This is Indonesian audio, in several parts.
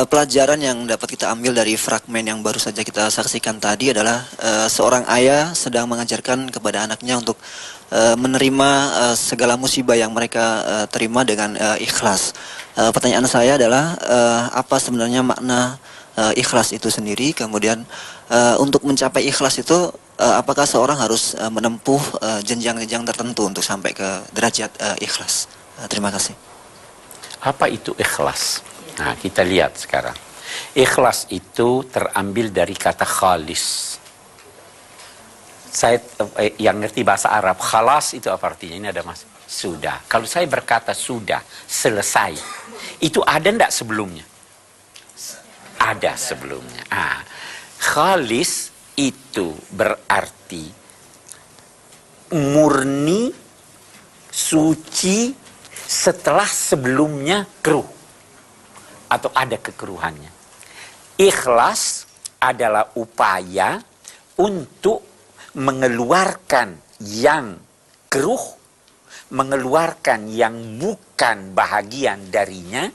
Pelajaran yang dapat kita ambil dari fragmen yang baru saja kita saksikan tadi adalah seorang ayah sedang mengajarkan kepada anaknya untuk menerima segala musibah yang mereka terima dengan ikhlas. Pertanyaan saya adalah apa sebenarnya makna ikhlas itu sendiri? Kemudian untuk mencapai ikhlas itu apakah seorang harus menempuh jenjang-jenjang tertentu untuk sampai ke derajat ikhlas? Terima kasih. Apa itu ikhlas? Nah, kita lihat sekarang. Ikhlas itu terambil dari kata khalis. Saya yang ngerti bahasa Arab, khalas itu apa artinya? Ini ada mas. Sudah. Kalau saya berkata sudah, selesai. Itu ada enggak sebelumnya? Ada sebelumnya. Khalis itu berarti murni, suci, setelah sebelumnya keruh atau ada kekeruhannya. Ikhlas adalah upaya untuk mengeluarkan yang keruh, mengeluarkan yang bukan bahagian darinya,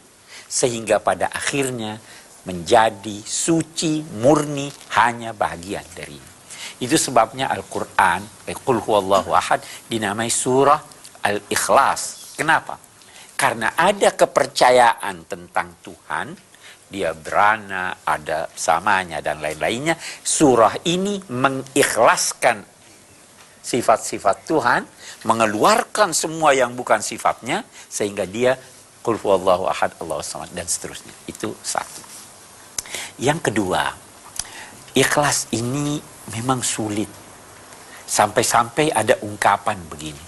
sehingga pada akhirnya menjadi suci, murni, hanya bahagian darinya. Itu sebabnya Al-Quran, Qul huwallahu ahad, dinamai surah Al-Ikhlas. Kenapa? Karena ada kepercayaan tentang Tuhan, dia beranak, ada samanya dan lain-lainnya. Surah ini mengikhlaskan sifat-sifat Tuhan, mengeluarkan semua yang bukan sifatnya, sehingga dia Qul huwallahu ahad, Allahus samad, dan seterusnya. Itu satu. Yang kedua, ikhlas ini memang sulit. Sampai-sampai ada ungkapan begini,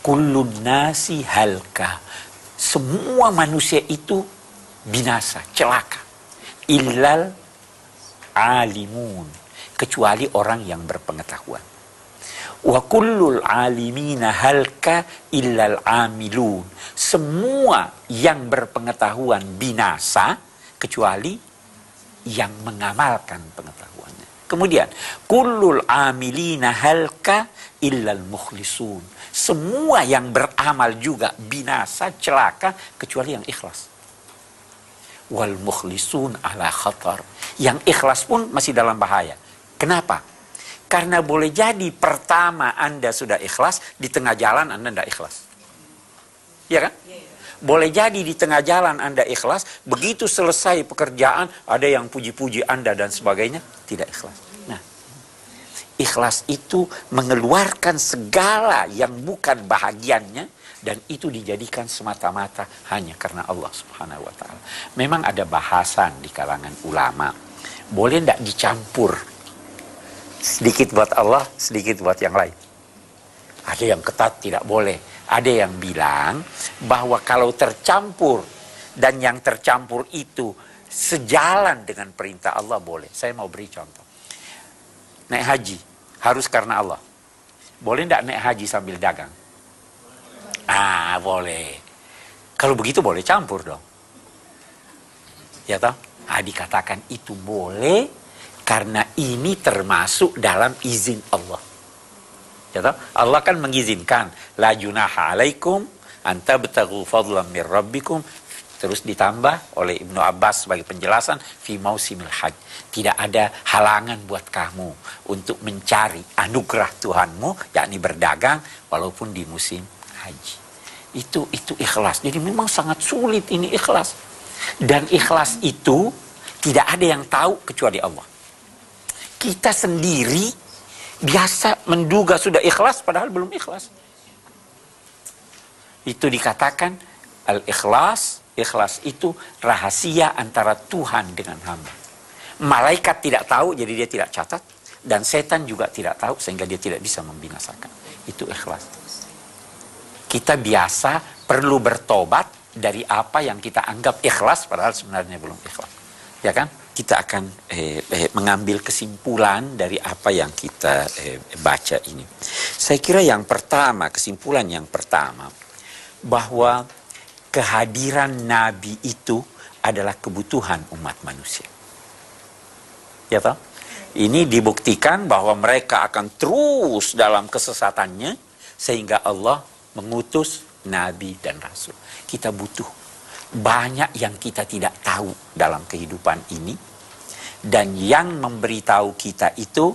kullun nasi halka. Semua manusia itu binasa, celaka. Illal alimun. Kecuali orang yang berpengetahuan. Wa kullul alimina halka illal amilun. Semua yang berpengetahuan binasa, kecuali yang mengamalkan pengetahuannya. Kemudian, kullul amilina halka illal mukhlisun. Semua yang beramal juga binasa, celaka, kecuali yang ikhlas. Wal mukhlisun ala khatar. Yang ikhlas pun masih dalam bahaya. Kenapa? Karena boleh jadi pertama Anda sudah ikhlas, di tengah jalan Anda tidak ikhlas. Iya kan? Boleh jadi di tengah jalan Anda ikhlas, begitu selesai pekerjaan, ada yang puji-puji Anda dan sebagainya, tidak ikhlas. Nah, ikhlas itu mengeluarkan segala yang bukan bahagiannya, dan itu dijadikan semata-mata hanya karena Allah Subhanahu wa ta'ala. Memang ada bahasan di kalangan ulama, boleh tidak dicampur? Sedikit buat Allah, sedikit buat yang lain. Ada yang ketat tidak boleh. Ada yang bilang bahwa kalau tercampur, dan yang tercampur itu sejalan dengan perintah Allah, boleh. Saya mau beri contoh. Naik haji harus karena Allah. Boleh tidak naik haji sambil dagang? Boleh. Kalau begitu boleh campur dong. Ya toh? Dikatakan itu boleh karena ini termasuk dalam izin Allah. Ya toh? Allah kan mengizinkan, la junaha alaikum anta tabtaghu fadlan min rabbikum. Terus ditambah oleh Ibnu Abbas sebagai penjelasan, fi mausimil hajj. Tidak ada halangan buat kamu untuk mencari anugerah Tuhanmu, yakni berdagang, walaupun di musim haji. Itu ikhlas. Jadi memang sangat sulit ini ikhlas. Dan ikhlas itu tidak ada yang tahu kecuali Allah. Kita sendiri biasa menduga sudah ikhlas, padahal belum ikhlas. Itu dikatakan al-ikhlas. Ikhlas itu rahasia antara Tuhan dengan hamba. Malaikat tidak tahu, jadi dia tidak catat. Dan setan juga tidak tahu, sehingga dia tidak bisa membinasakan. Itu ikhlas. Kita biasa perlu bertobat dari apa yang kita anggap ikhlas, padahal sebenarnya belum ikhlas. Ya kan? Kita akan mengambil kesimpulan dari apa yang kita baca ini. Saya kira yang pertama, kesimpulan yang pertama, bahwa kehadiran Nabi itu adalah kebutuhan umat manusia. Ya toh? Ini dibuktikan bahwa mereka akan terus dalam kesesatannya, sehingga Allah mengutus Nabi dan Rasul. Kita butuh. banyak yang kita tidak tahu dalam kehidupan ini. Dan yang memberitahu kita itu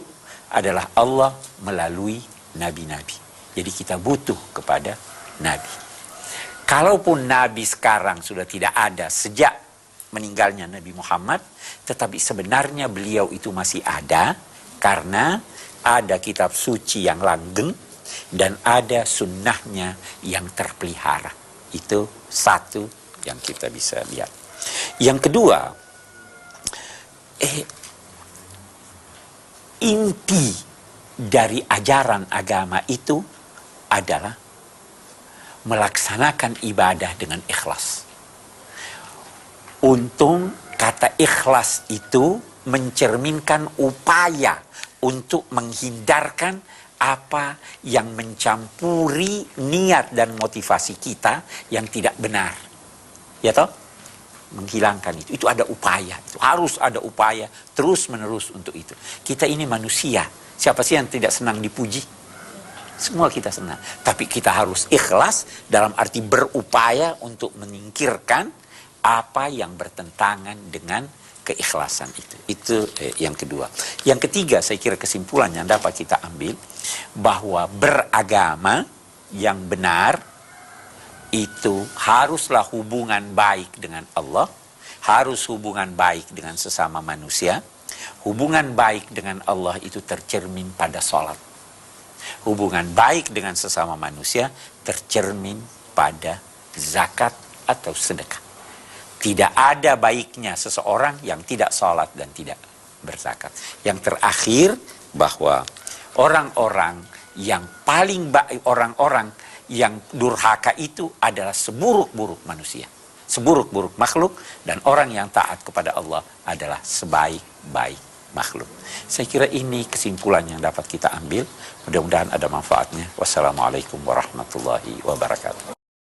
adalah Allah melalui nabi-nabi. Jadi kita butuh kepada nabi. Kalaupun nabi sekarang sudah tidak ada sejak meninggalnya Nabi Muhammad, tetapi sebenarnya beliau itu masih ada karena ada kitab suci yang langgeng dan ada sunnahnya yang terpelihara. Itu satu yang kita bisa lihat. Yang kedua, inti dari ajaran agama itu adalah melaksanakan ibadah dengan ikhlas. Untung kata ikhlas itu mencerminkan upaya untuk menghindarkan apa yang mencampuri niat dan motivasi kita yang tidak benar. Ya toh? Menghilangkan itu. Itu ada upaya. Itu harus ada upaya terus-menerus untuk itu. Kita ini manusia. Siapa sih yang tidak senang dipuji? Semua kita senang. Tapi kita harus ikhlas dalam arti berupaya untuk menyingkirkan apa yang bertentangan dengan keikhlasan itu. Itu yang kedua. Yang ketiga, saya kira kesimpulan yang dapat kita ambil bahwa beragama yang benar itu haruslah hubungan baik dengan Allah, harus hubungan baik dengan sesama manusia. Hubungan baik dengan Allah itu tercermin pada sholat. Hubungan baik dengan sesama manusia tercermin pada zakat atau sedekah. Tidak ada baiknya seseorang yang tidak sholat dan tidak berzakat. Yang terakhir, bahwa orang-orang yang paling baik, orang-orang yang durhaka itu adalah seburuk-buruk manusia, seburuk-buruk makhluk, dan orang yang taat kepada Allah adalah sebaik-baik makhluk. Saya kira ini kesimpulan yang dapat kita ambil. Mudah-mudahan ada manfaatnya. Wassalamualaikum warahmatullahi wabarakatuh.